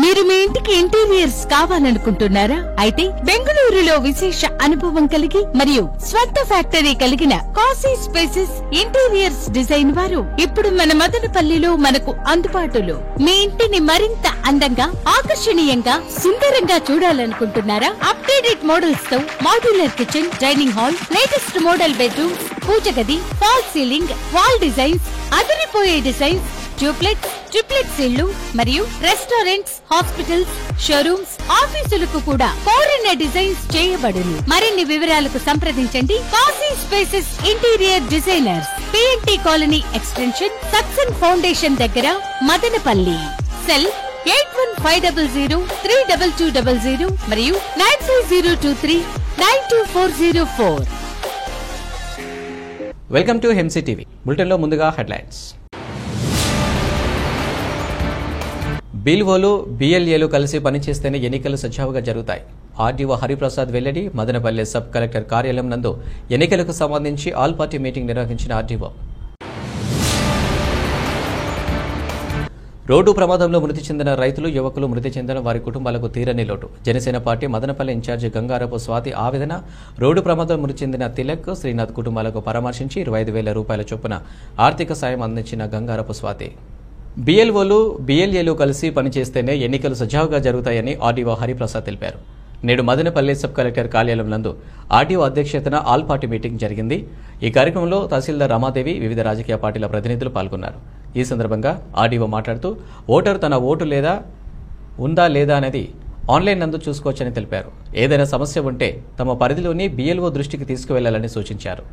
మీరు మీ ఇంటికి ఇంటీరియర్స్ కావాలనుకుంటున్నారా? అయితే బెంగళూరులో విశేష అనుభవం కలిగి మరియు స్వంత ఫ్యాక్టరీ కలిగిన కాశీ స్పేసెస్ ఇంటీరియర్స్ డిజైన్ వారు ఇప్పుడు మన మదనపల్లిలో మనకు అందుబాటులో. మీ ఇంటిని మరింత అందంగా, ఆకర్షణీయంగా, సుందరంగా చూడాలనుకుంటున్నారా? అప్డేటెడ్ మోడల్స్ తో modular kitchen, dining hall, latest model bedrooms, పూజ గది, ఫాల్ సీలింగ్, వాల్ డిజైన్స్, అదిరిపోయే డిజైన్స్, డూప్లెక్స్, ట్రిప్లెక్స్ ఇళ్లు మరియు రెస్టారెంట్స్, హాస్పిటల్స్, షోరూమ్స్, ఆఫీసులకు కూడా కోరిన డిజైన్స్ చేయబడును. మరిన్ని వివరాలకు సంప్రదించండి Kashi spaces interior designers, PNT colony extension, సక్సెన్ ఫౌండేషన్ దగ్గర, మదనపల్లి. సెల్ 8150032200 మరియు 9502392404. Welcome to MC TV. బులెటిన్లో ముందుగా హెడ్లైన్స్. బీల్ఓలు, BLAలు కలిసి పనిచేస్తేనే ఎన్నికలు సజావుగా జరుగుతాయి. ఆర్డీఓ హరిప్రసాద్ వెల్లడి. మదనపల్లె సబ్ కలెక్టర్ కార్యాలయం నందు ఎన్నికలకు సంబంధించి ఆల్ పార్టీ మీటింగ్ నిర్వహించిన ఆర్డీఓ. రోడ్డు ప్రమాదంలో మృతి చెందిన రైతులు, యువకులు మృతి చెందిన వారి కుటుంబాలకు తీరని లోటు. జనసేన పార్టీ మదనపల్లె ఇన్ఛార్జి గంగారపు స్వాతి ఆవేదన. రోడ్డు ప్రమాదంలో మృతి చెందిన తిలక్, శ్రీనాథ్ కుటుంబాలకు పరామర్శించి 25,000 రూపాయల చొప్పున ఆర్థిక సాయం అందించిన గంగారపు స్వాతి. BLOలు, BLAలు కలిసి పనిచేస్తేనే ఎన్నికలు సజావుగా జరుగుతాయని ఆర్డీఓ హరిప్రసాద్ తెలిపారు. నేడు మదనపల్లె సబ్ కలెక్టర్ కార్యాలయం నందు ఆర్డీఓ అధ్యక్షతన ఆల్ పార్టీ మీటింగ్ జరిగింది. ఈ కార్యక్రమంలో తహసీల్దార్ రమాదేవి, వివిధ రాజకీయ పార్టీల ప్రతినిధులు పాల్గొన్నారు. ఈ సందర్భంగా ఆర్డీఓ మాట్లాడుతూ ఓటర్ తన ఓటు ఉందా లేదా అనేది ఆన్లైన్ నందు చూసుకోవచ్చని తెలిపారు. ఏదైనా సమస్య ఉంటే తమ పరిధిలోని BLO దృష్టికి తీసుకువెళ్లాలని సూచించారు.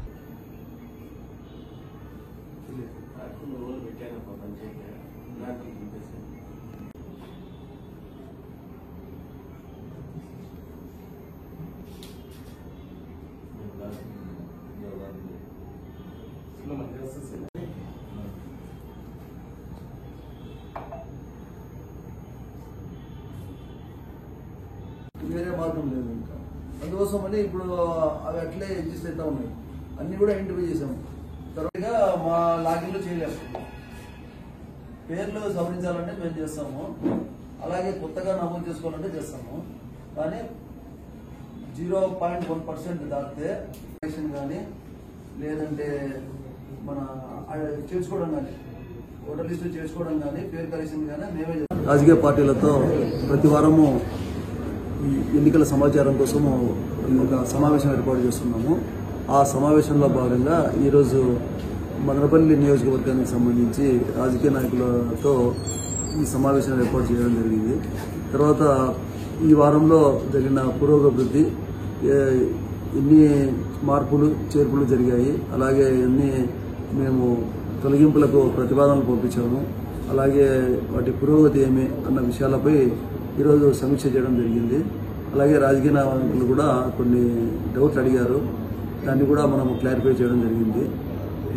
వేరే మార్గం లేదు ఇంకా. అందుకోసమని ఇప్పుడు అవి అట్లే అడ్జస్ట్ అవుతా ఉన్నాయి. అన్ని కూడా ఐడెంటిఫై చేసాము. తర్వాత మా లాగిన్లో చేయలేము. పేర్లు సవరించాలంటే మేము చేస్తాము, అలాగే కొత్తగా నమోదు చేసుకోవాలంటే చేస్తాము. కానీ 0.1% దాటితే కానీ లేదంటే మన చేర్చుకోవడం కానీ, ఓటర్ లిస్టు చేర్చుకోవడం కానీ, పేరు కరెక్షన్ కానీ మేమే చేస్తాం. రాజకీయ పార్టీలతో ప్రతి వారము ఎన్నికల సమాచారం కోసము ఒక సమావేశం ఏర్పాటు చేస్తున్నాము. ఆ సమావేశంలో భాగంగా ఈరోజు మదనపల్లి నియోజకవర్గానికి సంబంధించి రాజకీయ నాయకులతో ఈ సమావేశం ఏర్పాటు చేయడం జరిగింది. తర్వాత ఈ వారంలో జరిగిన పురోగతి, ఎన్ని మార్పులు చేర్పులు జరిగాయి, అలాగే ఎన్ని మేము తొలగింపులకు ప్రతిపాదనలు పంపించాము, అలాగే వాటి పురోగతి ఏమి అన్న విషయాలపై ఈరోజు సమీక్ష చేయడం జరిగింది. అలాగే రాజకీయ నాయకులు కూడా కొన్ని డౌట్లు అడిగారు, దాన్ని కూడా మనం క్లారిఫై చేయడం జరిగింది.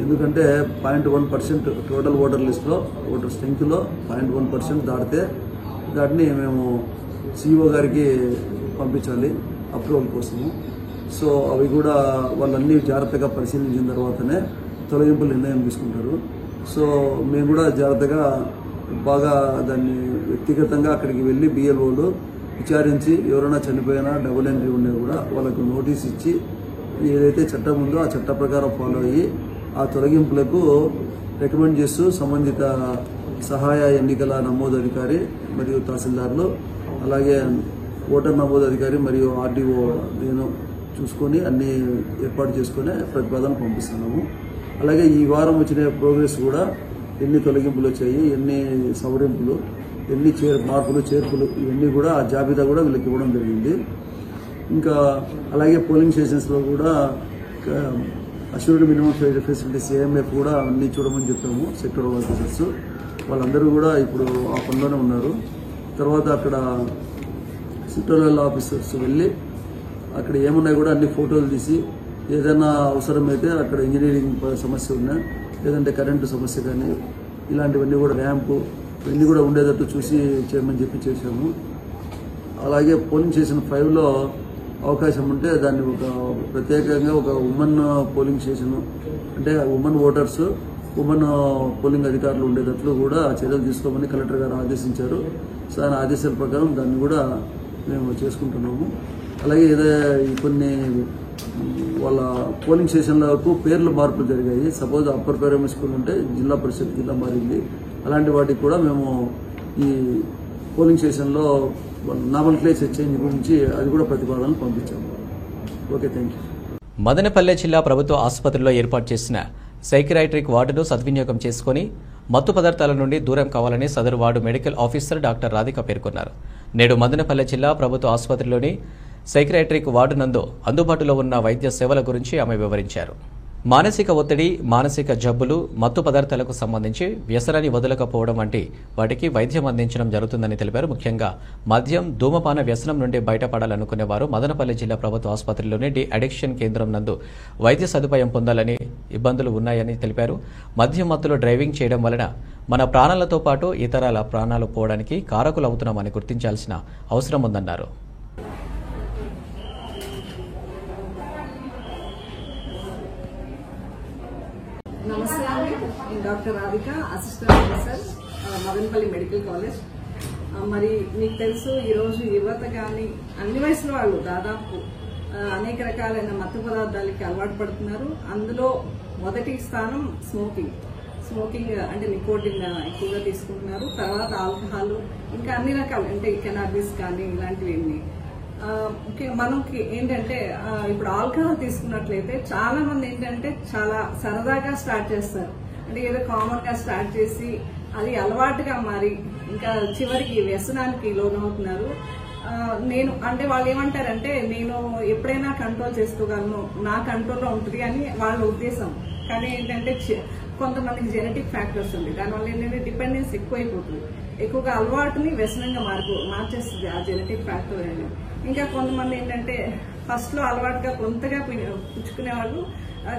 ఎందుకంటే 0.1% టోటల్ ఓటర్ లిస్టులో, ఓటర్ స్ట్రెంగ్త్లో 0.1% దాటితే దాన్ని మేము CEO గారికి పంపించాలి అప్రూవల్ కోసము. సో అవి కూడా వాళ్ళన్నీ జాగ్రత్తగా పరిశీలించిన తర్వాతనే తొలగింపు నిర్ణయం తీసుకుంటారు. సో మేము కూడా జాగ్రత్తగా బాగా దాన్ని వ్యక్తిగతంగా అక్కడికి వెళ్ళి BLOలు విచారించి ఎవరైనా చనిపోయినా డబుల్ ఎంట్రీ ఉన్నా కూడా వాళ్ళకు నోటీస్ ఇచ్చి ఏదైతే చట్టం ఉందో ఆ చట్ట ప్రకారం ఫాలో అయ్యి ఆ తొలగింపులకు రికమెండ్ చేస్తూ సంబంధిత సహాయ ఎన్నికల నమోదు అధికారి మరియు తహసీల్దార్లు, అలాగే ఓటర్ నమోదు అధికారి మరియు ఆర్డీఓ నేను చూసుకొని అన్ని ఏర్పాటు చేసుకుని ప్రతిపాదన పంపిస్తున్నాము. అలాగే ఈ వారం వచ్చిన ప్రోగ్రెస్ కూడా ఎన్ని తొలగింపులు వచ్చాయి, ఎన్ని సవరింపులు, ఎన్ని మార్పులు చేర్పులు, ఇవన్నీ కూడా ఆ జాబితా కూడా వీళ్ళకి ఇవ్వడం జరిగింది. ఇంకా అలాగే పోలింగ్ స్టేషన్స్లో కూడా అష్యూర్డ్ మినిమం ఫెసిలిటీస్ AMF కూడా అన్ని చూడమని చెప్పాము. సెక్టర్ ఆఫీసర్స్ వాళ్ళందరూ కూడా ఇప్పుడు ఆ పనిలోనే ఉన్నారు. తర్వాత అక్కడ సెక్టరల్ ఆఫీసర్స్ వెళ్ళి అక్కడ ఏమున్నాయి కూడా అన్ని ఫోటోలు తీసి ఏదైనా అవసరమైతే అక్కడ ఇంజనీరింగ్ సమస్య ఉన్నా, లేదంటే కరెంటు సమస్య కానీ ఇలాంటివన్నీ కూడా ర్యాంపు ఇవన్నీ కూడా ఉండేటట్టు చూసి చేయమని చెప్పి చేశాము. అలాగే పోలింగ్ స్టేషన్ 5లో అవకాశం ఉంటే దాన్ని ఒక ప్రత్యేకంగా ఒక ఉమెన్ పోలింగ్ స్టేషన్, అంటే ఉమెన్ ఓటర్స్, ఉమెన్ పోలింగ్ అధికారులు ఉండేటట్లు కూడా చర్యలు తీసుకోమని కలెక్టర్ గారు ఆదేశించారు. సార్ ఆదేశాల ప్రకారం దాన్ని కూడా మేము చేసుకుంటున్నాము. అలాగే కొన్ని వాళ్ళ పోలింగ్ స్టేషన్లకు పేర్ల మార్పులు జరిగాయి. సపోజ్ అప్పర్ ప్రైమరీ స్కూల్ ఉంటే జిల్లా పరిషత్ కింద మారింది. అలాంటి వాటికి కూడా మేము ఈ పోలింగ్ స్టేషన్లో నామల్క్లేచర్ చేంజ్ గురించి అది కూడా ప్రతిపాదనలు పంపించాము. Okay, thank you. మదనపల్లె జిల్లా ప్రభుత్వ ఆసుపత్రిలో ఏర్పాటు చేసిన సైకియాట్రిక్ వార్డును సద్వినియోగం చేసుకుని మత్తు పదార్థాల నుండి దూరం కావాలని సదరు ward medical officer doctor Radhika పేర్కొన్నారు. నేడు మదనపల్లె జిల్లా ప్రభుత్వ ఆసుపత్రిలోని సైకియాట్రిక్ వార్డు నందు అందుబాటులో ఉన్న వైద్య సేవల గురించి ఆమె వివరించారు. మానసిక ఒత్తిడి, మానసిక జబ్బులు, మత్తు పదార్థాలకు సంబంధించి వ్యసనాన్ని వదలకపోవడం వంటి వాటికి వైద్యం అందించడం జరుగుతుందని తెలిపారు. ముఖ్యంగా మద్యం, ధూమపాన వ్యసనం నుండి బయటపడాలనుకునే వారు మదనపల్లి జిల్లా ప్రభుత్వ ఆసుపత్రిలోని డి అడిక్షన్ కేంద్రం నందు వైద్య సదుపాయం పొందాలని ఇబ్బందులు ఉన్నాయని తెలిపారు. మద్యం మత్తులో డ్రైవింగ్ చేయడం వలన మన ప్రాణాలతో పాటు ఇతరుల ప్రాణాలు పోవడానికి కారకులవుతున్నామని గుర్తించాల్సిన అవసరం ఉందన్నారు. నమస్తే అండి, నేను doctor Radhika, assistant professor, Madanapalle medical college. మరి మీకు తెలుసు, ఈరోజు యువత కానీ అన్ని వయసుల వాళ్ళు దాదాపు అనేక రకాలైన మత్తు పదార్థాలకి అలవాటు పడుతున్నారు. అందులో మొదటి స్థానం స్మోకింగ్ అంటే నికోటిన్ ఎక్కువగా తీసుకుంటున్నారు. తర్వాత ఆల్కహాల్, ఇంకా అన్ని రకాలు అంటే కెనాబిస్ కానీ ఇలాంటివి. మనకి ఏంటంటే ఇప్పుడు ఆల్కహాల్ తీసుకున్నట్లయితే చాలా మంది ఏంటంటే చాలా సరదాగా స్టార్ట్ చేస్తారు. అంటే ఏదో కామన్ గా స్టార్ట్ చేసి అది అలవాటుగా మారి ఇంకా చివరికి వ్యసనానికి లోనవుతున్నారు. నేను అంటే వాళ్ళు ఏమంటారంటే నేను ఎప్పుడైనా కంట్రోల్ చేసుకోగలను, నా కంట్రోల్లో ఉంటుంది అని వాళ్ళ ఉద్దేశం. కానీ ఏంటంటే కొంతమందికి జెనెటిక్ ఫ్యాక్టర్స్ ఉంది, దానివల్ల ఏంటంటే డిపెండెన్స్ ఎక్కువైపోతుంది. ఎక్కువగా అలవాటుని వ్యసనంగా మార్చేస్తుంది ఆ జెనెటిక్ ఫ్యాక్టర్ అనేది. ఇంకా కొంతమంది ఏంటంటే ఫస్ట్ లో అలవాటుగా కొంతగా పుచ్చుకునే వాళ్ళు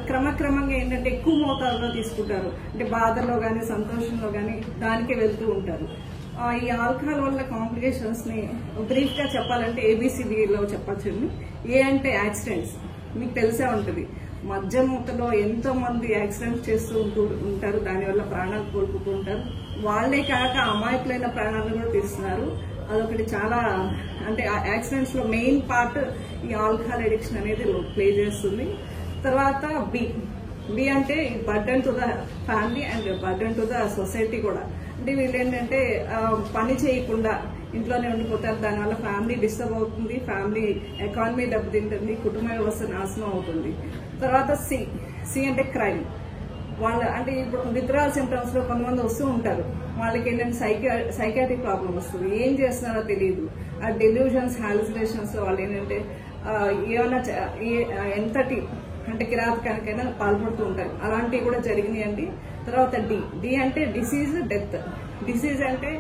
క్రమక్రమంగా ఏంటంటే ఎక్కువ మోతాదులో తీసుకుంటారు. అంటే బాధలో గానీ సంతోషంలో గానీ దానికే వెళ్తూ ఉంటారు. ఈ ఆల్కహాల్ వల్ల కాంప్లికేషన్స్ ని బ్రీఫ్ గా చెప్పాలంటే ABCDలో చెప్పచ్చండి. ఏ అంటే యాక్సిడెంట్స్, మీకు తెలిసే ఉంటుంది. మద్యం మూతలో ఎంతో మంది యాక్సిడెంట్స్ చేస్తూ ఉంటారు, దానివల్ల ప్రాణాలు కోల్పోతూ ఉంటారు. వాళ్లే కాక అమాయకులైన ప్రాణాలను కూడా తీస్తున్నారు. అదొకటి చాలా అంటే యాక్సిడెంట్స్ లో మెయిన్ పార్ట్ ఈ ఆల్కహాల్ అడిక్షన్ అనేది ప్లే చేస్తుంది. తర్వాత బి అంటే burden to the family and burden to the society కూడా. అంటే వీళ్ళు ఏంటంటే పని చేయకుండా ఇంట్లోనే ఉండిపోతారు, దానివల్ల ఫ్యామిలీ డిస్టర్బ్ అవుతుంది, ఫ్యామిలీ ఎకానమీ దెబ్బతింటుంది, కుటుంబ వ్యవస్థ నాశనం అవుతుంది. తర్వాత సి అంటే క్రైమ్. వాళ్ళ అంటే ఇప్పుడు విత్డ్రాల్ సింటమ్స్ లో కొంతమంది వస్తూ ఉంటారు, వాళ్ళకి ఏంటంటే సైకాట్రిక్ ప్రాబ్లం వస్తుంది, ఏం చేస్తున్నారో తెలియదు. ఆ డెల్యూషన్స్, హాలుసినేషన్స్ లో వాళ్ళు ఏంటంటే ఏమైనా ఎంతటి అంటే కిరాతకానికైనా పాల్పడుతూ ఉంటారు. అలాంటివి కూడా జరిగినాయండి. తర్వాత డి అంటే డిసీజ్, డెత్. డిసీజ్ అంటే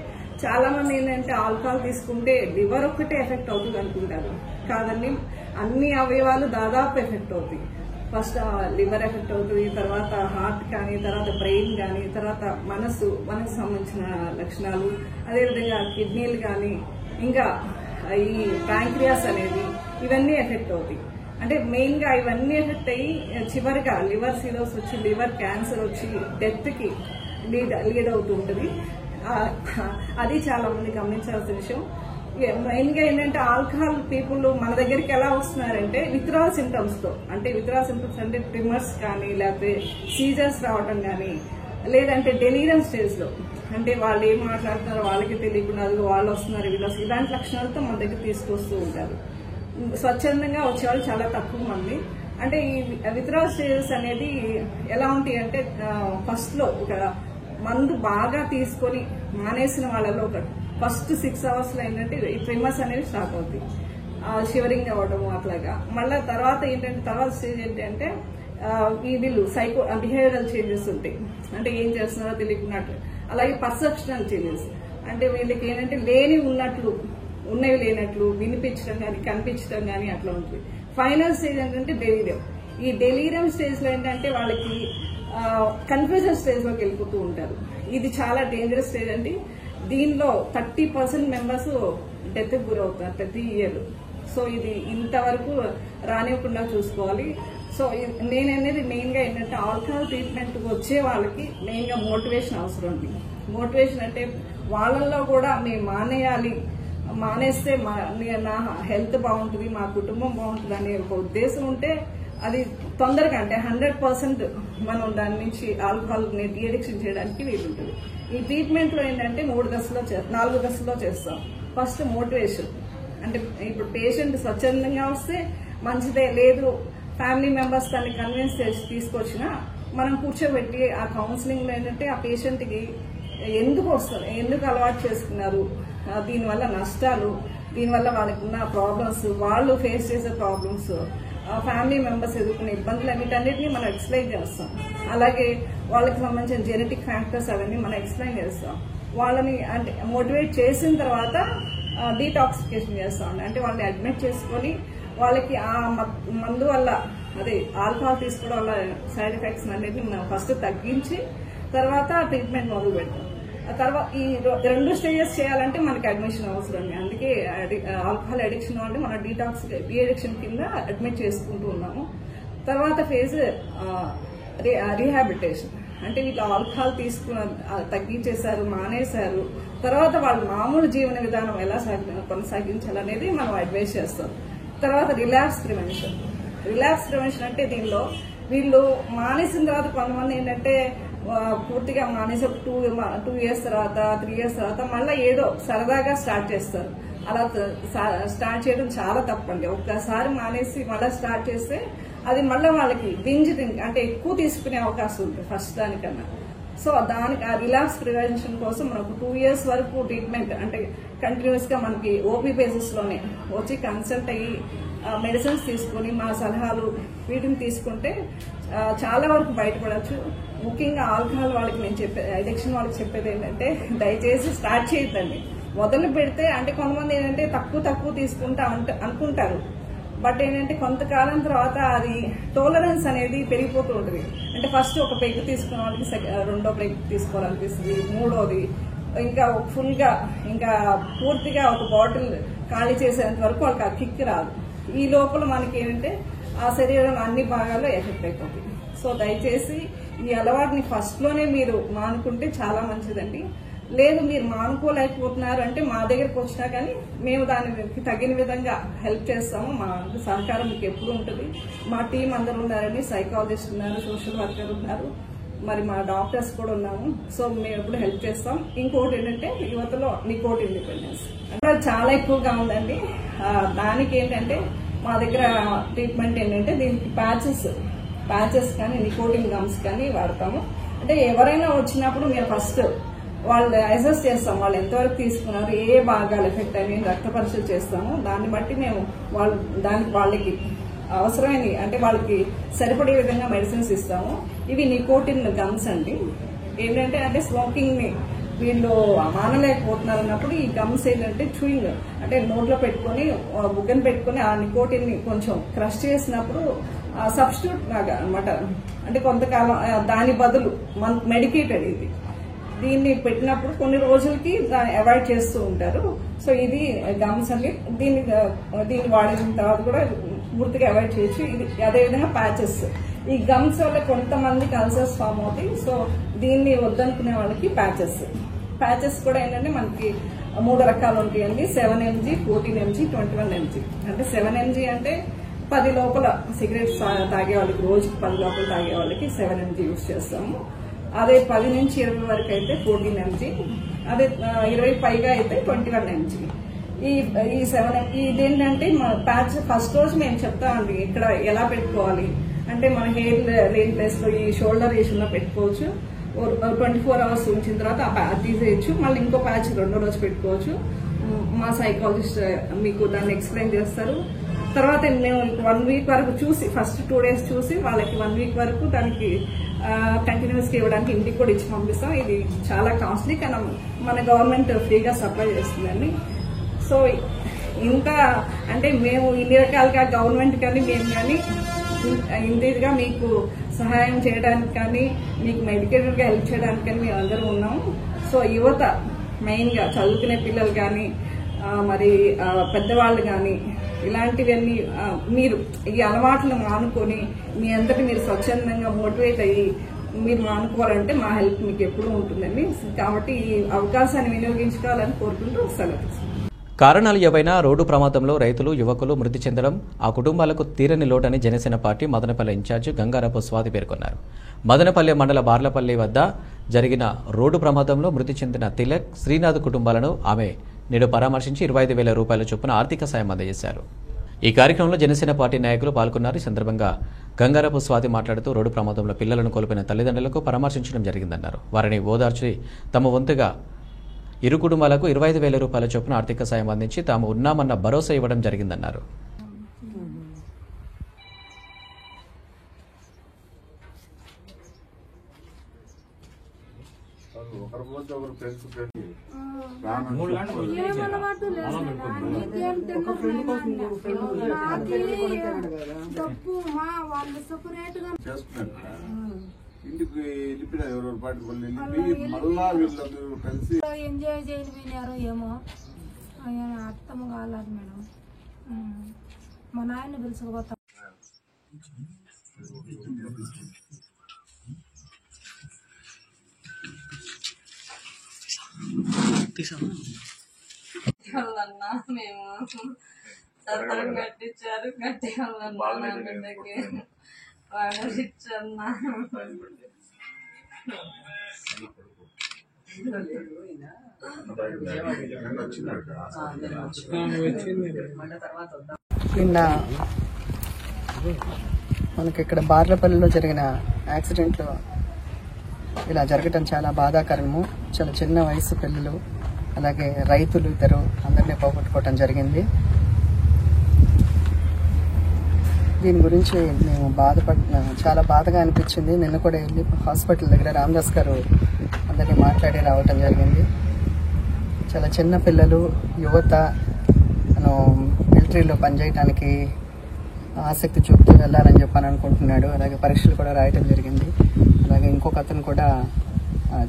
చాలా మంది ఏంటంటే ఆల్కహాల్ తీసుకుంటే లివర్ ఒక్కటే ఎఫెక్ట్ అవుతుంది అనుకుంటారు, కాదండి అన్ని అవయవాలు దాదాపు ఎఫెక్ట్ అవుతాయి. ఫస్ట్ లివర్ ఎఫెక్ట్ అవుతుంది, తర్వాత హార్ట్ కానీ, తర్వాత బ్రెయిన్ కానీ, తర్వాత మనకు సంబంధించిన లక్షణాలు, అదేవిధంగా కిడ్నీలు కానీ, ఇంకా ఈ ప్యాంక్రియాస్ అనేది ఇవన్నీ ఎఫెక్ట్ అవుతాయి. అంటే మెయిన్ గా ఇవన్నీ ఎఫెక్ట్ అయ్యి చివరిగా లివర్ సిరోస్ వచ్చి, లివర్ క్యాన్సర్ వచ్చి డెత్ కి లీడ్ అవుతూ ఉంటుంది. అది చాలా మంది గమనించాల్సిన విషయం. మెయిన్ గా ఏంటంటే ఆల్కహాల్ పీపుల్ మన దగ్గరికి ఎలా వస్తున్నారంటే విత్డ్రాల్ సింటమ్స్ తో. అంటే విత్డ్రాల్ సింటమ్స్ అంటే ట్రిమర్స్ కానీ, లేకపోతే సీజర్స్ రావడం కానీ, లేదంటే డెలీరియం స్టేజ్ లో అంటే వాళ్ళు ఏం మాట్లాడుతున్నారో వాళ్ళకి తెలియకుండా అది వాళ్ళు వస్తున్నారు, వీళ్ళు వస్తున్నారు, ఇలాంటి లక్షణాలతో మన దగ్గర తీసుకొస్తూ ఉంటారు. స్వచ్ఛందంగా వచ్చేవాళ్ళు చాలా తక్కువ మంది. అంటే ఈ విత్డ్రాల్ స్టేజెస్ అనేది ఎలా ఉంటాయి అంటే ఫస్ట్ లో ఒక మందు బాగా తీసుకొని మానేసిన వాళ్ళలో ఒక ఫస్ట్ 6 hours లో ఏంటంటే ఈ ట్రిమర్స్ అనేవి స్టార్ట్ అవుతాయి, షివరింగ్ అవ్వడము అట్లాగా. మళ్ళీ తర్వాత ఏంటంటే తర్వాత స్టేజ్ ఏంటంటే వీళ్ళు బిహేవియరల్ చేంజెస్ ఉంటాయి, అంటే ఏం చేస్తున్నారో తెలియకున్నట్లు. అలాగే పర్సెప్షనల్ చేంజెస్, అంటే వీళ్ళకి ఏంటంటే లేని ఉన్నట్లు, ఉన్నవి లేనట్లు వినిపించడం కానీ, కనిపించడం కానీ అట్లా ఉంటుంది. ఫైనల్ స్టేజ్ ఏంటంటే డెలీరియం. ఈ డెలీరియం స్టేజ్ లో ఏంటంటే వాళ్ళకి కన్ఫ్యూజన్ స్టేజ్ లోకి వెళ్ళిపోతూ ఉంటారు. ఇది చాలా డేంజరస్ స్టేజ్ అండి. దీనిలో 30% మెంబర్స్ డెత్ కు గురవుతారు ప్రతి ఇయర్. సో ఇది ఇంతవరకు రానివ్వకుండా చూసుకోవాలి. సో నేననేది మెయిన్ గా ఏంటంటే ఆల్కహాల్ ట్రీట్మెంట్ వచ్చే వాళ్ళకి మెయిన్ గా మోటివేషన్ అవసరం ఉంది. మోటివేషన్ అంటే వాళ్ళల్లో కూడా మేము మానేయాలి, మానేస్తే నా హెల్త్ బాగుంటుంది, మా కుటుంబం బాగుంటుంది అనే ఒక ఉద్దేశం ఉంటే అది తొందరగా అంటే 100% మనం దాని నుంచి ఆల్కహాల్ డీ అడిక్షన్ చేయడానికి వీలుంటుంది. ఈ ట్రీట్మెంట్ లో ఏంటంటే 4 దశల్లో చేస్తాం. ఫస్ట్ మోటివేషన్, అంటే ఇప్పుడు పేషెంట్ స్వచ్ఛందంగా వస్తే మంచిదే, లేదు ఫ్యామిలీ మెంబర్స్ దాన్ని కన్విన్స్ చేసి తీసుకొచ్చినా మనం కూర్చోబెట్టి ఆ కౌన్సిలింగ్ లో ఏంటంటే ఆ పేషెంట్ కి ఎందుకు వస్తారు, ఎందుకు అలవాటు చేసుకున్నారు, దీనివల్ల నష్టాలు, దీనివల్ల వాళ్ళకి ఉన్న ప్రాబ్లమ్స్, వాళ్ళు ఫేస్ చేసే ప్రాబ్లమ్స్, ఫ్యామిలీ మెంబర్స్ ఎదుర్కొనే ఇబ్బందులు వీటన్నిటిని మనం ఎక్స్ప్లెయిన్ చేస్తాం. అలాగే వాళ్ళకి సంబంధించిన జెనెటిక్ ఫ్యాక్టర్స్ అవన్నీ మనం ఎక్స్ప్లెయిన్ చేస్తాం. వాళ్ళని అంటే మోటివేట్ చేసిన తర్వాత డీటాక్సిఫికేషన్ చేస్తాం. అంటే వాళ్ళని అడ్మిట్ చేసుకొని వాళ్ళకి ఆ మందు వల్ల అదే ఆల్కహాల్ తీసుకోవడం వల్ల సైడ్ ఎఫెక్ట్స్ అన్నిటిని మనం ఫస్ట్ తగ్గించి తర్వాత ట్రీట్మెంట్ మొదలు పెడతాం. తర్వాత ఈ 2 స్టేజెస్ చేయాలంటే మనకి అడ్మిషన్ అవసరం. అందుకే ఆల్కహాల్ అడిక్షన్ అంటే మనం డీ అడిక్షన్ కింద అడ్మిట్ చేసుకుంటూ ఉన్నాము. తర్వాత ఫేజ్ రీహాబిలిటేషన్, అంటే వీళ్ళు ఆల్కహాల్ తగ్గించేశారు, మానేశారు, తర్వాత వాళ్ళు మామూలు జీవన విధానం ఎలా కొనసాగించాలనేది మనం అడ్వైస్ చేస్తాం. తర్వాత రిలాప్స్ ప్రివెన్షన్ అంటే దీనిలో వీళ్ళు మానేసిన తర్వాత కొంతమంది ఏంటంటే పూర్తిగా మానేసి 2 ఇయర్స్ తర్వాత 3 ఇయర్స్ తర్వాత మళ్ళీ ఏదో సరదాగా స్టార్ట్ చేస్తారు. అలా స్టార్ట్ చేయడం చాలా తప్పండి. ఒక్కసారి మానేసి మళ్ళీ స్టార్ట్ చేస్తే అది మళ్ళీ వాళ్ళకి బింజ్ అంటే ఎక్కువ తీసుకునే అవకాశం ఉంటుంది ఫస్ట్ దానికన్నా. సో దానికి ఆ రిలాప్స్ ప్రివెన్షన్ కోసం మనకు 2 ఇయర్స్ వరకు ట్రీట్మెంట్ అంటే కంటిన్యూస్ గా మనకి ఓపీ బేసిస్ లోనే వచ్చి కన్సల్ట్ అయ్యి మెడిసిన్స్ తీసుకుని మా సలహాలు వీటిని తీసుకుంటే చాలా వరకు బయటపడచ్చు. ముఖ్యంగా ఆల్కహాల్ వాళ్ళకి నేను అడిక్షన్ వాళ్ళకి చెప్పేది ఏంటంటే దయచేసి స్టార్ట్ చేయొద్దండి. మొదలు పెడితే అంటే కొంతమంది ఏంటంటే తక్కువ తీసుకుంటా అనుకుంటారు. బట్ ఏంటంటే కొంతకాలం తర్వాత అది టోలరెన్స్ అనేది పెరిగిపోతూ ఉంటుంది. అంటే ఫస్ట్ ఒక పెగ్ తీసుకున్న వాళ్ళకి రెండో పెగ్ తీసుకోవాలనిపిస్తుంది, మూడోది ఇంకా ఫుల్ గా ఇంకా పూర్తిగా ఒక బాటిల్ ఖాళీ చేసేంత వరకు వాళ్ళకి ఆ కిక్ రాదు. ఈ లోపల మనకి ఏంటంటే ఆ శరీరంలో అన్ని భాగాల్లో ఎఫెక్ట్ అయిపోతుంది. సో దయచేసి ఈ అలవాటుని ఫస్ట్ లోనే మీరు మానుకుంటే చాలా మంచిదండి. లేదు మీరు మానుకోలేకపోతున్నారు అంటే మా దగ్గరకు వచ్చినా కానీ మేము దానికి తగిన విధంగా హెల్ప్ చేస్తాము. మా సహకారం మీకు ఎప్పుడు ఉంటుంది. మా టీం అందరూ ఉన్నారండి, సైకాలజిస్ట్ ఉన్నారు, సోషల్ వర్కర్ ఉన్నారు, మరి మా డాక్టర్స్ కూడా ఉన్నాము. సో మేము ఎప్పుడు హెల్ప్ చేస్తాం. ఇంకోటి ఏంటంటే యువతలో నికోటిన్ డిపెండెన్స్ అంటే చాలా ఎక్కువగా ఉందండి. దానికి ఏంటంటే మా దగ్గర ట్రీట్మెంట్ ఏంటంటే దీనికి ప్యాచెస్ కానీ నికోటిన్ గమ్స్ కానీ వాడతాము. అంటే ఎవరైనా వచ్చినప్పుడు మేము ఫస్ట్ వాళ్ళు అసెస్ చేస్తాం, వాళ్ళు ఎంతవరకు తీసుకున్నారు, ఏ భాగాలు ఎఫెక్ట్ అయ్యి రక్త పరీక్షలు చేస్తాము. దాన్ని బట్టి మేము వాళ్ళకి అవసరమైన అంటే వాళ్ళకి సరిపడే విధంగా మెడిసిన్స్ ఇస్తాము. ఇవి నికోటిన్ గమ్స్ అండి. ఏంటంటే అంటే స్మోకింగ్ ని వీళ్ళు మానలేకపోతున్నారు అన్నప్పుడు ఈ గమ్స్ ఏంటంటే చూయింగ్ అంటే నోట్లో పెట్టుకుని బుగ్గను పెట్టుకుని ఆ నికోటిన్ ని కొంచెం క్రష్ చేసినప్పుడు సబ్స్టిట్యూట్ లాగా అనమాట. అంటే కొంతకాలం దాని బదులు మెడికేటెడ్ ఇది. దీన్ని పెట్టినప్పుడు కొన్ని రోజులకి అవాయిడ్ చేస్తూ ఉంటారు. సో ఇది గమ్స్ అండి. దీన్ని వాడిన తర్వాత కూడా పూర్తిగా అవాయిడ్ చేయొచ్చు. ఇది అదేవిధంగా ప్యాచెస్, ఈ గమ్స్ వల్ల కొంతమందికి అల్సర్స్ ఫామ్ అవుతాయి. సో దీన్ని వద్దనుకునే వాళ్ళకి ప్యాచెస్ కూడా ఏంటంటే మనకి 3 రకాలు ఉంటాయండి. 7 mg, 14 mg, 21 mg. అంటే 7 mg అంటే 10 లోపల సిగరెట్స్ తాగే వాళ్ళకి, రోజుకి 10 లోపల తాగే వాళ్ళకి 7 mg యూజ్ చేస్తాము. అదే 10 నుంచి 20 వరకు అయితే 14 mg, అదే 20 పైగా అయితే 21 mg. ఈ 7 ఇదేంటంటే మన ప్యాచ్ ఫస్ట్ రోజు మేము చెప్తామండి ఇక్కడ ఎలా పెట్టుకోవాలి. అంటే మన హెయిర్ లేని ప్లేస్ లో ఈ షోల్డర్ రీజన్ లో పెట్టుకోవచ్చు. 24 అవర్స్ ఉంచిన తర్వాత ఆ ప్యాచ్ తీసేయచ్చు. మళ్ళీ ఇంకో ప్యాచ్ రెండో రోజు పెట్టుకోవచ్చు. మా సైకాలజిస్ట్ మీకు దాన్ని ఎక్స్ప్లెయిన్ చేస్తారు. తర్వాత మేము 1 వీక్ వరకు చూసి ఫస్ట్ 2 days చూసి వాళ్ళకి 1 వీక్ వరకు దానికి కంటిన్యూస్ గా ఇవ్వడానికి ఇంటికి కూడా ఇచ్చి పంపిస్తాం. ఇది చాలా కాస్ట్లీ, కానీ మన గవర్నమెంట్ ఫ్రీగా సప్లై చేస్తుందండి. సో ఇంకా అంటే మేము ఇన్ని రకాలుగా గవర్నమెంట్ కానీ మేము కానీ ఇంటిగా మీకు సహాయం చేయడానికి కానీ మీకు మెడికేటెడ్ గా హెల్ప్ చేయడానికి కానీ మేము అందరూ ఉన్నాము. సో యువత మెయిన్ గా చదువుకునే పిల్లలు కానీ మరి పెద్దవాళ్ళు కానీ ఇలాంటివన్నీ మీరు ఈ అలవాట్లను మానుకొని మీ అంతటి మీరు స్వచ్ఛందంగా మోటివేట్ అయ్యి మీరు అనుకోవాలంటే మా హెల్ప్ మీకు ఎప్పుడూ ఉంటుందండి. కాబట్టి ఈ అవకాశాన్ని వినియోగించుకోవాలని కోరుకుంటూ సెలవు. కారణాలు ఏవైనా రోడ్డు ప్రమాదంలో రైతులు యువకులు మృతి చెందడం ఆ కుటుంబాలకు తీరని లోటని జనసేన పార్టీ మదనపల్లె ఇన్ఛార్జి గంగారపు స్వాతి పేర్కొన్నారు. మదనపల్లె మండల బార్లపల్లి వద్ద జరిగిన రోడ్డు ప్రమాదంలో మృతి చెందిన తిలక్, శ్రీనాథ్ కుటుంబాలను ఆమె నేడు పరామర్శించి 25,000 రూపాయల చొప్పున ఆర్థిక సాయం అందజేశారు. ఈ కార్యక్రమంలో జనసేన పార్టీ నాయకులు పాల్గొన్నారు. ఈ సందర్భంగా గంగారపు స్వాతి మాట్లాడుతూ రోడ్డు ప్రమాదంలో పిల్లలను కోల్పోయిన తల్లిదండ్రులకు పరామర్శించడం జరిగిందన్నారు. వారిని ఓదార్చి తమ వంతుగా ఇరు కుటుంబాలకు 25,000 రూపాయల చొప్పున ఆర్థిక సాయం అందించి తాము ఉన్నామన్న భరోసా ఇవ్వడం జరిగిందన్నారు. ఇంటికి వెళ్ళిపోయినా ఎవరో పాటి వాళ్ళు వెళ్ళిపోయి మళ్ళా వీళ్ళందరూ కలిసి ఎంజాయ్ చేయలేరు ఏమో అర్థం కాలేదు మేడం. మా నాయన్ని పిలుచుకుపోతా మేము సత్రం కట్టించారు, కట్టేవాళ్ళన్నా బిడ్డకి వాడు ఇచ్చన్నా. నిన్న మనకి ఇక్కడ బార్లపల్లిలో జరిగిన యాక్సిడెంట్లో ఇలా జరగటం చాలా బాధాకరము. చాలా చిన్న వయసు పిల్లలు అలాగే రైతులు ఇద్దరు అందరినీ పోగొట్టుకోవటం జరిగింది. దీని గురించి మేము చాలా బాధగా అనిపించింది. నిన్న కూడా వెళ్ళి హాస్పిటల్ దగ్గర రామదాస్ గారు అందరినీ మాట్లాడి రావటం జరిగింది. చాలా చిన్న పిల్లలు, యువత మిలిటరీలో పనిచేయడానికి ఆసక్తి చూపుతూ వెళ్ళాలని చెప్పని అనుకుంటున్నాడు. అలాగే పరీక్షలు కూడా రాయటం జరిగింది. అలాగే ఇంకొక అతను కూడా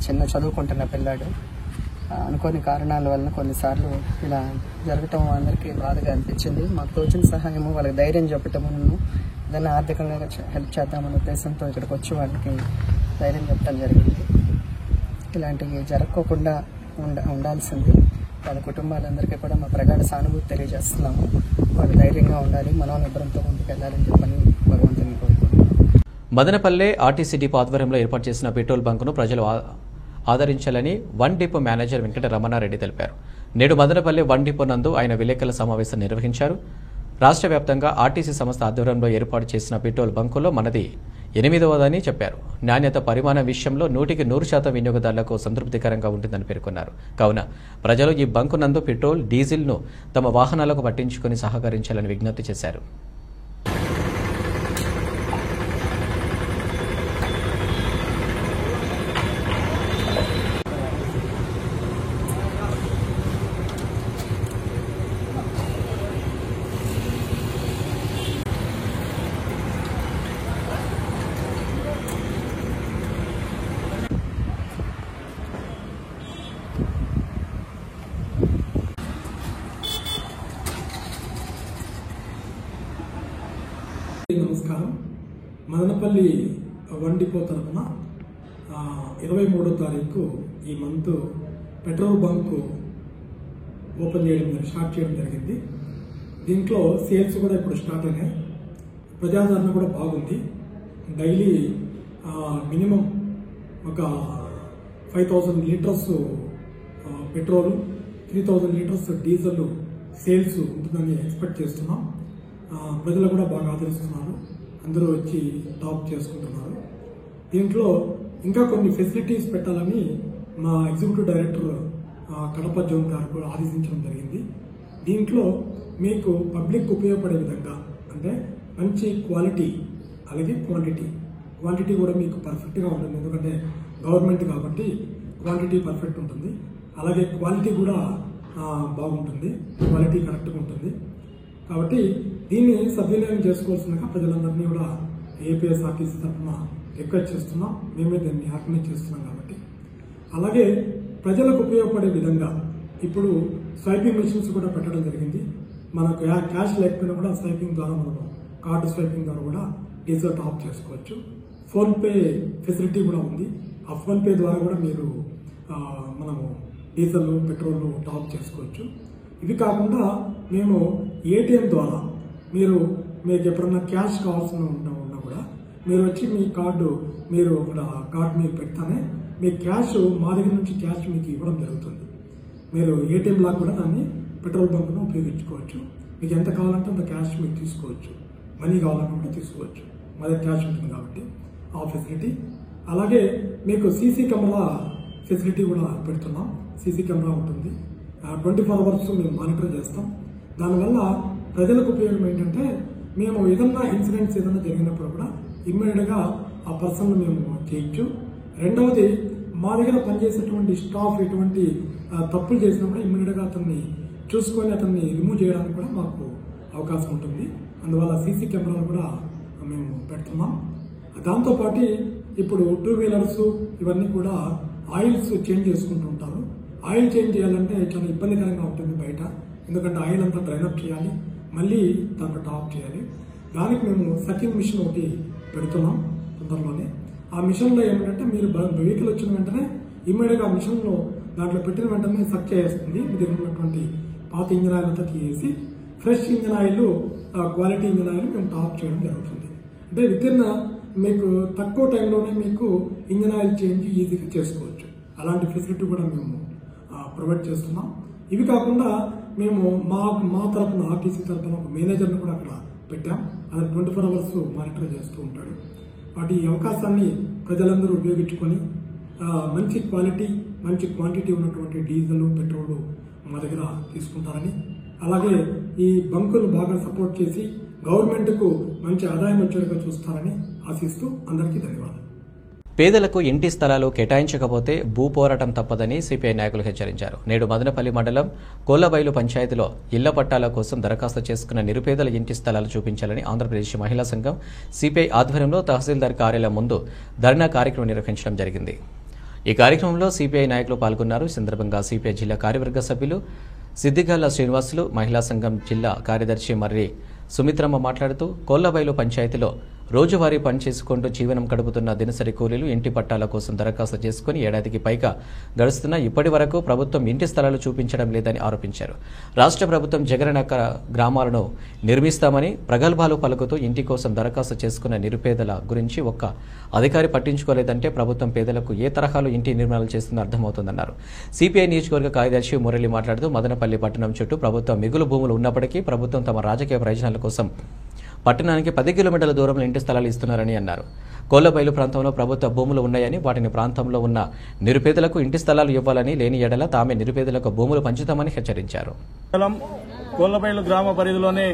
చిన్న చదువుకుంటున్న పిల్లాడు. అనుకోని కారణాల వలన కొన్నిసార్లు ఇలా జరగటం అందరికీ బాధగా అనిపించింది. మాకు తోచిన సహాయము వాళ్ళకి ధైర్యం చెప్పటము, ఏదైనా ఆర్థికంగా హెల్ప్ చేద్దామన్న ఉద్దేశంతో ఇక్కడికి వచ్చి వాళ్ళకి ధైర్యం చెప్పడం జరిగింది. ఇలాంటివి జరగకుండా ఉండాల్సింది. వాళ్ళ కుటుంబాలందరికీ కూడా మా ప్రగాఢ సానుభూతి తెలియజేస్తున్నాము. వాళ్ళు ధైర్యంగా ఉండాలి, మనోనిబ్బరంతో ముందుకు వెళ్ళాలని చెప్పని భగవంతుని కోరుకుంటున్నాం. మదనపల్లె ఆర్టీసీ డిపో ఆధ్వర్యంలో ఏర్పాటు చేసిన పెట్రోల్ బంకును ప్రజలు ఆదరించాలని one depot manager Venkata Ramana Reddy తెలిపారు. నేడు మదనపల్లె వన్ డిపో నందు ఆయన విలేకరుల సమావేశం నిర్వహించారు. రాష్ట్ర వ్యాప్తంగా ఆర్టీసీ సంస్థ ఆధ్వర్యంలో ఏర్పాటు చేసిన పెట్రోల్ బంకుల్లో మనది 8వదని చెప్పారు. నాణ్యత, పరిమాణం విషయంలో 100% వినియోగదారులకు సంతృప్తికరంగా ఉంటుందని పేర్కొన్నారు. కావున ప్రజలు ఈ బంకు నందు పెట్రోల్, డీజిల్ను తమ వాహనాలకు పట్టించుకుని సహకరించాలని విజ్ఞప్తి చేశారు. నమస్కారం. మదనపల్లి వన్ డిపో తరఫున 23వ తారీఖు ఈ మంత్ పెట్రోల్ బంకు స్టార్ట్ చేయడం జరిగింది. దీంట్లో సేల్స్ కూడా ఇప్పుడు స్టార్ట్ అయినాయి. ప్రజాదరణ కూడా బాగుంది. డైలీ మినిమం ఒక 5,000 litres petrol, 3,000 litres diesel sales ఉంటుందని ఎక్స్పెక్ట్ చేస్తున్నాం. ప్రజలు కూడా బాగా ఆదరిస్తున్నారు. అందరూ వచ్చి టాప్ చేసుకుంటున్నారు. దీంట్లో ఇంకా కొన్ని ఫెసిలిటీస్ పెట్టాలని మా ఎగ్జిక్యూటివ్ డైరెక్టర్ కడప జోన్ గారు కూడా ఆదేశించడం జరిగింది. దీంట్లో మీకు పబ్లిక్ ఉపయోగపడే విధంగా అంటే మంచి క్వాలిటీ అలాగే క్వాంటిటీ కూడా మీకు పర్ఫెక్ట్గా ఉంటుంది. ఎందుకంటే గవర్నమెంట్ కాబట్టి క్వాంటిటీ పర్ఫెక్ట్ ఉంటుంది. అలాగే క్వాలిటీ కూడా బాగుంటుంది, క్వాలిటీ కరెక్ట్గా ఉంటుంది. కాబట్టి దీన్ని సద్వినియోగం చేసుకోవాల్సిందిగా ప్రజలందరినీ కూడా ఏపీఎస్ఆర్టీసీ తరఫున రిక్వెస్ట్ చేస్తున్నాం. మేమే దీన్ని ఆర్గనైజ్ చేస్తున్నాం కాబట్టి. అలాగే ప్రజలకు ఉపయోగపడే విధంగా ఇప్పుడు స్వైపింగ్ మెషిన్స్ కూడా పెట్టడం జరిగింది. మనకు క్యాష్ లేకపోయినా కూడా స్వైపింగ్ ద్వారా మనము కార్డు స్వైపింగ్ ద్వారా కూడా డీజిల్ టాప్ చేసుకోవచ్చు. ఫోన్పే ఫెసిలిటీ కూడా ఉంది. ఆ ఫోన్పే ద్వారా కూడా మీరు మనము డీజిల్ పెట్రోల్ టాప్ చేసుకోవచ్చు. ఇవి కాకుండా మేము ఏటీఎం ద్వారా మీకు ఎప్పుడన్నా క్యాష్ కావాల్సిన ఉన్నా కూడా మీరు వచ్చి మీ కార్డు మీరు పెడతానే మీ క్యాష్ మా దగ్గర నుంచి క్యాష్ మీకు ఇవ్వడం జరుగుతుంది. మీరు ఏటీఎం లాగా కూడా దాన్ని పెట్రోల్ బంక్ను ఉపయోగించుకోవచ్చు. మీకు ఎంత కావాలంటే అంత క్యాష్ మీరు తీసుకోవచ్చు. మనీ కావాలన్నా కూడా తీసుకోవచ్చు. మా దగ్గర క్యాష్ ఉంటుంది కాబట్టి ఆ ఫెసిలిటీ. అలాగే మీకు సీసీ కెమెరా ఫెసిలిటీ కూడా పెడుతున్నాం. సీసీ కెమెరా ఉంటుంది. 24 అవర్స్ మేము మానిటర్ చేస్తాం. దానివల్ల ప్రజలకు ఉపయోగం ఏంటంటే మేము ఏదన్నా ఇన్సిడెంట్స్ ఏదైనా జరిగినప్పుడు కూడా ఇమ్మీడియట్గా ఆ పర్సన్ మేము చేయొచ్చు. రెండవది మా దగ్గర పనిచేసేటువంటి స్టాఫ్ ఎటువంటి తప్పులు చేసినప్పుడు ఇమ్మీడియట్గా అతన్ని చూసుకొని అతన్ని రిమూవ్ చేయడానికి కూడా మాకు అవకాశం ఉంటుంది. అందువల్ల సీసీ కెమెరాలు కూడా మేము పెడుతున్నాం. దాంతోపాటు ఇప్పుడు 2 వీలర్స్ ఇవన్నీ కూడా ఆయిల్స్ చేంజ్ చేసుకుంటూ ఉంటారు. ఆయిల్ చేంజ్ చేయాలంటే చాలా ఇబ్బందికరంగా ఉంటుంది బయట. ఎందుకంటే ఆయిల్ అంతా డ్రైనప్ చేయాలి, మళ్ళీ దాంట్లో టాప్ చేయాలి. దానికి మేము సకింగ్ మిషన్ ఒకటి పెడుతున్నాం తొందరలోనే. ఆ మిషన్లో ఏమిటంటే మీరు వెహికల్ వచ్చిన వెంటనే ఇమ్మీడియట్గా ఆ మిషన్లో దాంట్లో పెట్టిన వెంటనే సక్ చేస్తుంది. మీ దగ్గర ఉన్నటువంటి పాత ఇంజన్ ఆయిల్ అంతా తీసేసి fresh engine oil, quality engine oil మేము టాప్ చేయడం జరుగుతుంది. అంటే వితిన్ మీకు తక్కువ టైంలోనే మీకు ఇంజన్ ఆయిల్ చేంజ్ ఈజీగా చేసుకోవచ్చు. అలాంటి ఫెసిలిటీ కూడా మేము ప్రొవైడ్ చేస్తున్నాం. ఇవి కాకుండా మేము మా తరఫున ఆర్టీసీ తరఫున ఒక మేనేజర్ని కూడా అక్కడ పెట్టాం. అది 24 అవర్స్ మానిటర్ చేస్తూ ఉంటాడు. వాటి అవకాశాన్ని ప్రజలందరూ ఉపయోగించుకొని మంచి క్వాలిటీ, మంచి క్వాంటిటీ ఉన్నటువంటి డీజిల్, పెట్రోల్ మా దగ్గర తీసుకుంటారని, అలాగే ఈ బంకులు బాగా సపోర్ట్ చేసి గవర్నమెంట్కు మంచి ఆదాయం వచ్చేట్టుగా చూస్తారని ఆశిస్తూ అందరికీ ధన్యవాదాలు. పేదలకు ఇంటి స్థలాలు కేటాయించకపోతే భూ పోరాటం తప్పదని సిపిఐ నాయకులు హెచ్చరించారు. నేడు మదనపల్లి మండలం కోళ్లబైలు పంచాయతీలో ఇళ్ల పట్టాల కోసం దరఖాస్తు చేసుకున్న నిరుపేదల ఇంటి స్థలాలు చూపించాలని ఆంధ్రప్రదేశ్ మహిళా సంఘం సిపిఐ ఆధ్వర్యంలో తహసీల్దార్ కార్యాలయం ముందు ధర్నా కార్యక్రమం నిర్వహించడం జరిగింది. ఈ కార్యక్రమంలో సిపిఐ నాయకులు పాల్గొన్నారు. ఈ సందర్భంగా సిపిఐ జిల్లా కార్యవర్గ సభ్యులు సిద్దిగాల శ్రీనివాసులు, మహిళా సంఘం జిల్లా కార్యదర్శి మర్రి సుమిత్రమ్మ మాట్లాడుతూ కోళ్లబైలు పంచాయతీలో రోజువారీ పని చేసుకుంటూ జీవనం గడుపుతున్న దినసరి కూలీలు ఇంటి పట్టాల కోసం దరఖాస్తు చేసుకుని ఏడాదికి పైగా గడుస్తున్నా ఇప్పటి వరకు ప్రభుత్వం ఇంటి స్థలాలు చూపించడం లేదని ఆరోపించారు. రాష్ట్ర ప్రభుత్వం జగనన్న గ్రామాలను నిర్మిస్తామని ప్రగల్భాలు పలుకుతూ ఇంటి కోసం దరఖాస్తు చేసుకున్న నిరుపేదల గురించి ఒక్క అధికారి పట్టించుకోలేదంటే ప్రభుత్వం పేదలకు ఏ తరహాలో ఇంటి నిర్మాణాలు చేస్తుందో అర్థమవుతుందన్నారు. సిపిఐ నియోజకవర్గ కార్యదర్శి మురళి మాట్లాడుతూ మదనపల్లి పట్టణం చుట్టూ ప్రభుత్వ మిగులు భూములు ఉన్నప్పటికీ ప్రభుత్వం తమ రాజకీయ ప్రయోజనాల కోసం పట్టణానికి 10 కిలోమీటర్ల దూరంలో ఇంటి స్థలాలు ఇస్తున్నారని అన్నారు. కోళ్లబైలు ప్రాంతంలో ప్రభుత్వ భూములు ఉన్నాయని వాటిని ప్రాంతంలో ఉన్న నిరుపేదలకు ఇంటి స్థలాలు ఇవ్వాలని, లేని ఎడల తామే నిరుపేదలకు భూములు పంచుతామని హెచ్చరించారు. కోళ్లబైలు గ్రామ పరిధిలోనే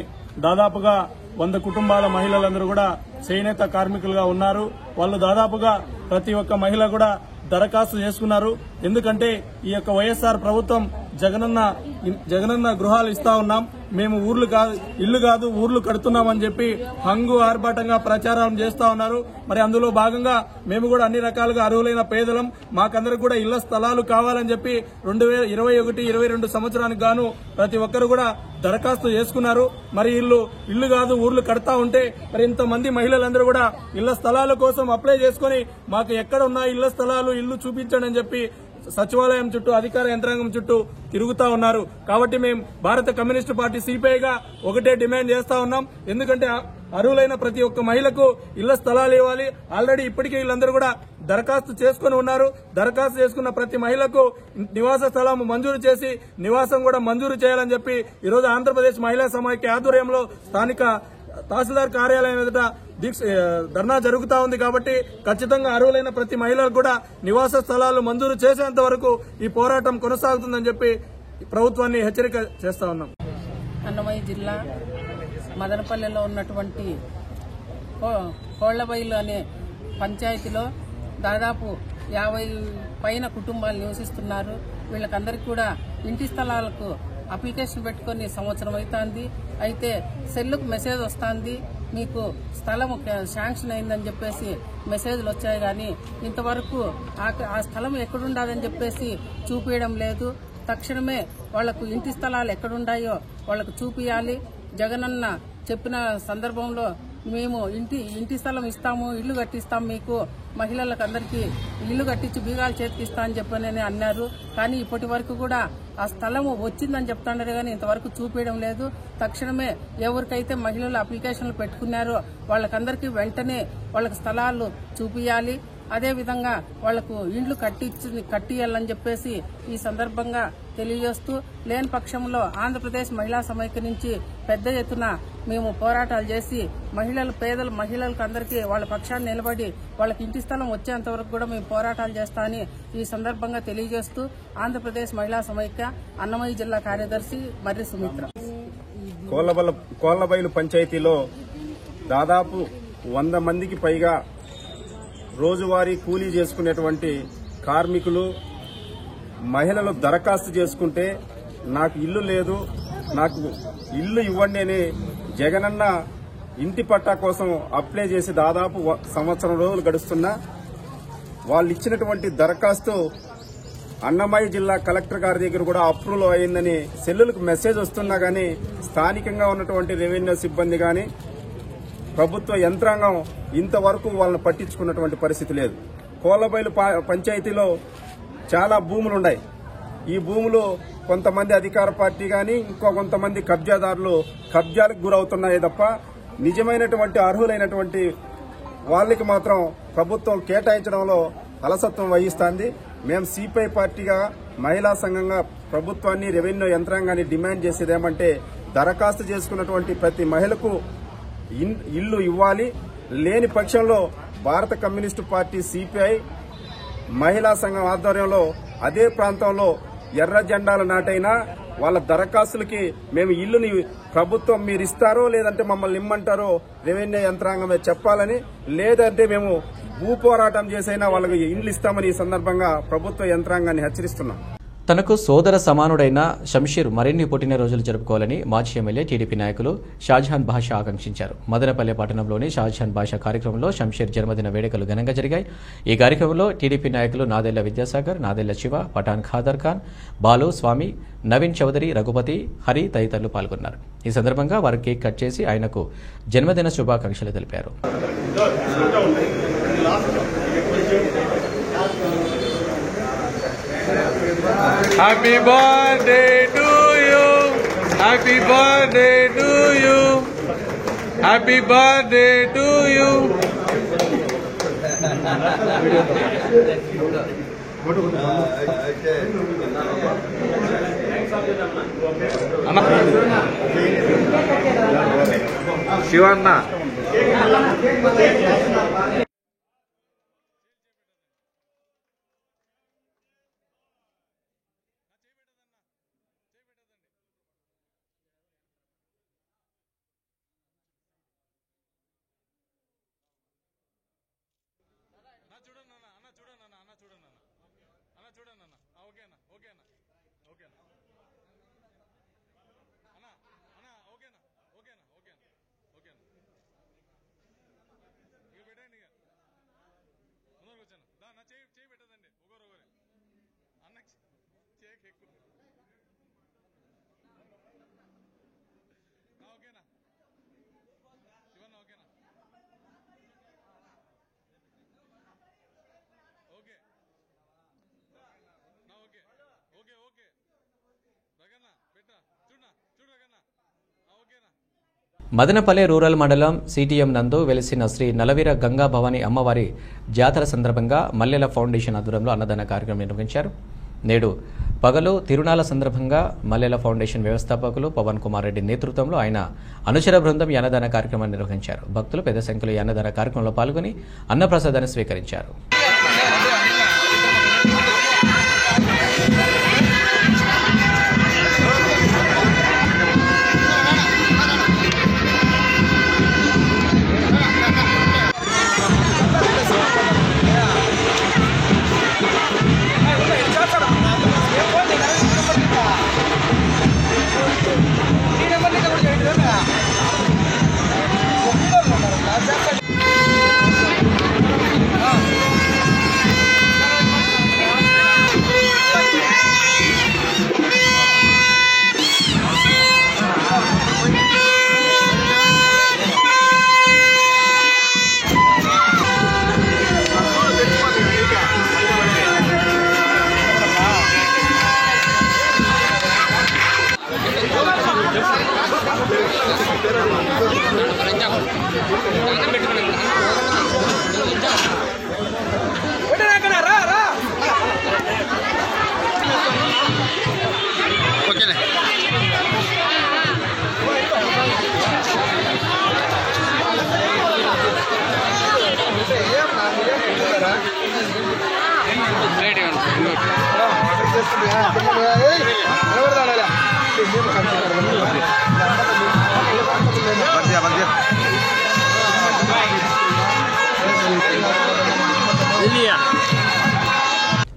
దాదాపుగా 100 కుటుంబాల మహిళలందరూ కూడా చేనేత కార్మికులుగా ఉన్నారు. వాళ్ళు దాదాపుగా ప్రతి ఒక్క మహిళ కూడా దరఖాస్తు చేసుకున్నారు. ఎందుకంటే ఈ యొక్క వైఎస్ఆర్ ప్రభుత్వం జగనన్న గృహాలు ఇస్తా ఉన్నాం, మేము ఇల్లు కాదు ఊర్లు కడుతున్నామని చెప్పి హంగు ఆర్భాటంగా ప్రచారం చేస్తా ఉన్నారు. మరి అందులో భాగంగా మేము కూడా అన్ని రకాలుగా అర్హులైన పేదలం, మాకందరికి కూడా ఇళ్ల స్థలాలు కావాలని చెప్పి 2021-22 సంవత్సరానికి గాను ప్రతి ఒక్కరు కూడా దరఖాస్తు చేసుకున్నారు. మరి ఇల్లు కాదు ఊర్లు కడతా ఉంటే మరి ఇంతమంది మహిళలందరూ కూడా ఇళ్ల స్థలాల కోసం అప్లై చేసుకుని మాకు ఎక్కడ ఉన్నా ఇళ్ల స్థలాలు, ఇల్లు చూపించండి అని చెప్పి సచివాలయం చుట్టూ, అధికార యంత్రాంగం చుట్టూ తిరుగుతా ఉన్నారు. కాబట్టి మేము భారత కమ్యూనిస్టు పార్టీ సిపిఐగా ఒకటే డిమాండ్ చేస్తా ఉన్నాం. ఎందుకంటే అర్హులైన ప్రతి ఒక్క మహిళకు ఇళ్ల స్థలాలు ఇవ్వాలి. ఆల్రెడీ ఇప్పటికే వీళ్ళందరూ కూడా దరఖాస్తు చేసుకుని ఉన్నారు. దరఖాస్తు చేసుకున్న ప్రతి మహిళకు నివాస స్థలం మంజూరు చేసి నివాసం కూడా మంజూరు చేయాలని చెప్పి ఈరోజు ఆంధ్రప్రదేశ్ మహిళా సమాఖ్య ఆధ్వర్యంలో స్థానిక తహసీల్దార్ కార్యాలయం ఎదుట ధర్నా జరుగుతా ఉంది. కాబట్టి ఖచ్చితంగా అర్హులైన ప్రతి మహిళలకు కూడా నివాస స్థలాలు మంజూరు చేసేంత వరకు ఈ పోరాటం కొనసాగుతుందని చెప్పి ప్రభుత్వాన్ని హెచ్చరిక చేస్తా ఉన్నాం. అన్నమయ్య జిల్లా మదనపల్లిలో ఉన్నటువంటి కోళ్లబైలు అనే పంచాయతీలో దాదాపు 50 పైన కుటుంబాలు నివసిస్తున్నారు. వీళ్ళకందరికీ కూడా ఇంటి స్థలాలకు అప్లికేషన్ పెట్టుకుని సంవత్సరం అవుతుంది. అయితే సెల్లుకు మెసేజ్ వస్తుంది, మీకు స్థలం శాంక్షన్ అయిందని చెప్పేసి మెసేజ్లు వచ్చాయి. కానీ ఇంతవరకు ఆ స్థలం ఎక్కడుండాలని చెప్పేసి చూపించడం లేదు. తక్షణమే వాళ్లకు ఇంటి స్థలాలు ఎక్కడున్నాయో వాళ్లకు చూపియాలి. జగనన్న చెప్పిన సందర్భంలో మేము ఇంటి స్థలం ఇస్తాము, ఇల్లు కట్టిస్తాం, మీకు మహిళలకు అందరికీ ఇల్లు కట్టించి బీగాలు చేతికిస్తా అని చెప్పని అన్నారు. కానీ ఇప్పటి వరకు కూడా ఆ స్థలము వచ్చిందని చెప్తున్నారు కానీ ఇంతవరకు చూపించడం లేదు. తక్షణమే ఎవరికైతే మహిళలు అప్లికేషన్లు పెట్టుకున్నారో వాళ్ళకందరికీ వెంటనే వాళ్ళకి స్థలాలు చూపియాలి. అదేవిధంగా వాళ్లకు ఇండ్లు కట్టియాలని చెప్పేసి ఈ సందర్భంగా తెలియజేస్తూ, లేని పక్షంలో ఆంధ్రప్రదేశ్ మహిళా సమైక్య నుంచి పెద్ద ఎత్తున మేము పోరాటాలు చేసి పేదల మహిళలకు అందరికీ వాళ్ళ పక్షాన్ని నిలబడి వాళ్ళకి ఇంటి స్థలం వచ్చేంత వరకు కూడా మేము పోరాటాలు చేస్తామని ఈ సందర్భంగా తెలియజేస్తూ, ఆంధ్రప్రదేశ్ మహిళా సమైక్య అన్నమయ్య జిల్లా కార్యదర్శి మర్రి సుమిత్ర. కోళ్లబైలు పంచాయతీలో దాదాపు 100 మందికి పైగా రోజువారీ కూలీ చేసుకునేటువంటి కార్మికులు మహిళలు దరఖాస్తు చేసుకుంటే నాకు ఇల్లు లేదు, నాకు ఇల్లు ఇవ్వండి అని జగనన్న ఇంటి పట్టా కోసం అప్లై చేసి దాదాపు 1 సంవత్సరం రోజులు గడుస్తున్నా వాళ్ళు ఇచ్చినటువంటి దరఖాస్తు అన్నమయ్య జిల్లా కలెక్టర్ గారి దగ్గర కూడా అప్రూవల్ అయిందని సెల్లులకు మెసేజ్ వస్తున్నా గానీ స్థానికంగా ఉన్నటువంటి రెవెన్యూ సిబ్బంది గాని ప్రభుత్వ యంత్రాంగం ఇంతవరకు వాళ్ళని పట్టించుకున్నటువంటి పరిస్థితి లేదు. కోళ్లబైలు పంచాయతీలో చాలా భూములున్నాయి. ఈ భూములు కొంతమంది అధికార పార్టీ గాని ఇంకో కొంతమంది కబ్జాదారులు కబ్జాలకు గురవుతున్నాయి తప్ప నిజమైనటువంటి అర్హులైనటువంటి వాళ్ళకి మాత్రం ప్రభుత్వం కేటాయించడంలో అలసత్వం వహిస్తోంది. మేము సిపిఐ పార్టీగా మహిళా సంఘంగా ప్రభుత్వాన్ని రెవెన్యూ యంత్రాంగాన్ని డిమాండ్ చేసేదేమంటే దరఖాస్తు చేసుకున్నటువంటి ప్రతి మహిళకు ఇల్లు ఇవ్వాలి. లేని పక్షంలో భారత కమ్యూనిస్టు పార్టీ సిపిఐ మహిళా సంఘం ఆధ్వర్యంలో అదే ప్రాంతంలో ఎర్ర జెండాలు నాటైనా వాళ్ళ దరఖాస్తులకి మేము ఇల్లుని ప్రభుత్వం మీరు ఇస్తారో లేదంటే మమ్మల్ని ఇమ్మంటారో రెవెన్యూ యంత్రాంగమే చెప్పాలని, లేదంటే మేము భూ పోరాటం చేసైనా వాళ్ళకి ఇండ్లు ఇస్తామని ఈ సందర్భంగా ప్రభుత్వ యంత్రాంగాన్ని హెచ్చరిస్తున్నాం. తనకు సోదర సమానుడైన షంషీర్ మరిన్ని పుట్టినరోజులు జరుపుకోవాలని మాజీ ఎమ్మెల్యే టీడీపీ నాయకులు షాజహాన్ బాషా ఆకాంక్షించారు. మదనపల్లె పట్టణంలోని షాజహాన్ బాషా కార్యక్రమంలో షంషీర్ జన్మదిన వేడుకలు ఘనంగా జరిగాయి. ఈ కార్యక్రమంలో టీడీపీ నాయకులు నాదెళ్ల విద్యాసాగర్, నాదెళ్ల శివ, పఠాన్ ఖాదర్ ఖాన్, బాలు, స్వామి, నవీన్ చౌదరి, రఘుపతి, హరి తదితరులు పాల్గొన్నారు. ఈ సందర్భంగా వారు కేక్ కట్ చేసి ఆయనకు జన్మదిన శుభాకాంక్షలు తెలిపారు. Happy birthday to you. Happy birthday to you. Happy birthday to you. Shivanna. Madanapalle rural మండలం సిటిఎం నందు వెలిసిన శ్రీ నలవీర గంగా భవాని అమ్మవారి జాతర సందర్భంగా మల్లెల ఫౌండేషన్ ఆధ్వర్యంలో అన్నదాన కార్యక్రమం నిర్వహించారు. నేడు పగలు తిరునాళ్ల సందర్భంగా మల్లెల ఫౌండేషన్ వ్యవస్థాపకులు పవన్ కుమార్ రెడ్డి నేతృత్వంలో ఆయన అనుచర బృందం ఈ అన్నదాన కార్యక్రమాన్ని నిర్వహించారు. భక్తులు పెద్ద సంఖ్యలో ఈ అన్నదాన కార్యక్రమంలో పాల్గొని అన్నప్రసాదాన్ని స్వీకరించారు.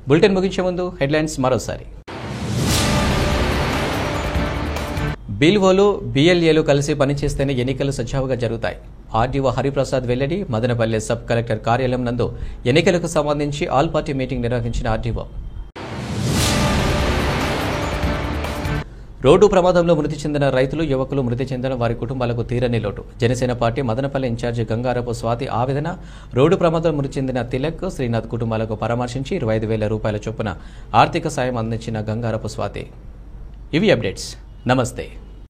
బులెటిన్ ముగించే ముందు హెడ్లైన్స్ మరోసారి. బీల్ఓలు BLAలు కలిసి పనిచేస్తేనే ఎన్నికలు సజావుగా జరుగుతాయి. ఆర్డీఓ హరిప్రసాద్ వెల్లడి. మదనపల్లె సబ్ కలెక్టర్ కార్యాలయం నందు ఎన్నికలకు సంబంధించి ఆల్ పార్టీ మీటింగ్ నిర్వహించిన ఆర్డీఓ. రోడ్డు ప్రమాదంలో మృతి చెందిన రైతులు, యువకులు మృతి చెందడం వారి కుటుంబాలకు తీరని లోటు. జనసేన పార్టీ మదనపల్లె ఇన్ఛార్జి గంగారపు స్వాతి ఆవేదన. రోడ్డు ప్రమాదంలో మృతి చెందిన తిలక్, శ్రీనాథ్ కుటుంబాలకు పరామర్శించి 25,000 రూపాయల చొప్పున ఆర్థిక సాయం అందించిన గంగారపు స్వాతి. ఇవి అప్డేట్స్. నమస్తే.